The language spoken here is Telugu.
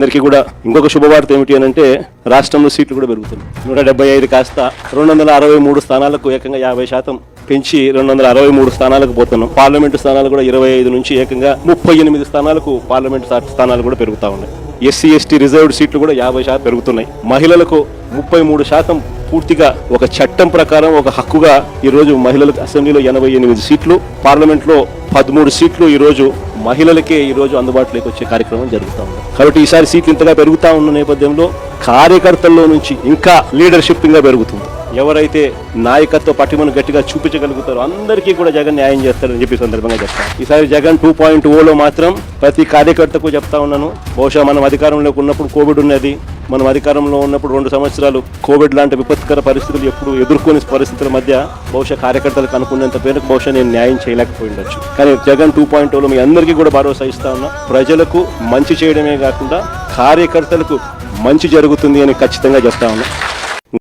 అందరికీ కూడా ఇంకొక శుభవార్త ఏమిటి అని అంటే రాష్ట్రంలో సీట్లు కూడా పెరుగుతున్నాయి. 175 కాస్త 263 స్థానాలకు ఏకంగా 50% పెంచి 263 స్థానాలకు పోతున్నాం. పార్లమెంటు స్థానాలు కూడా 25 నుంచి ఏకంగా 38 స్థానాలకు పార్లమెంటు స్థానాలు కూడా పెరుగుతా ఉన్నాయి. ఎస్సీ ఎస్టీ రిజర్వ్డ్ సీట్లు కూడా 50% పెరుగుతున్నాయి. మహిళలకు 33% పూర్తిగా ఒక చట్టం ప్రకారం ఒక హక్కుగా ఈరోజు మహిళలకు అసెంబ్లీలో 88 సీట్లు, పార్లమెంట్లో 13 సీట్లు ఈరోజు మహిళలకే ఈరోజు అందుబాటులోకి వచ్చే కార్యక్రమం జరుగుతూ ఉంది. కాబట్టి ఈసారి సీట్లు ఇంతగా పెరుగుతూ ఉన్న నేపథ్యంలో కార్యకర్తల్లో నుంచి ఇంకా లీడర్షిప్గా పెరుగుతుంది. ఎవరైతే నాయకత్వ పటిమను గట్టిగా చూపించగలుగుతారో అందరికీ కూడా జగన్ న్యాయం చేస్తారని చెప్పి సందర్భంగా చెప్తాను. ఈసారి జగన్ 2.0లో మాత్రం ప్రతి కార్యకర్తకు చెప్తా ఉన్నాను. బహుశా మనం అధికారంలోకి ఉన్నప్పుడు కోవిడ్ ఉన్నది, మనం అధికారంలో ఉన్నప్పుడు 2 సంవత్సరాలు కోవిడ్ లాంటి విపత్కర పరిస్థితులు ఎప్పుడు ఎదుర్కొనే పరిస్థితుల మధ్య బహుశా కార్యకర్తలకు అనుకున్నంత పేరుకు బహుశా నేను న్యాయం చేయలేకపోయి ఉండొచ్చు. కానీ జగన్ 2.0లో మీ అందరికీ కూడా భరోసా ఇస్తా ఉన్నా. ప్రజలకు మంచి చేయడమే కాకుండా కార్యకర్తలకు మంచి జరుగుతుంది అని ఖచ్చితంగా చెప్తా ఉన్నా.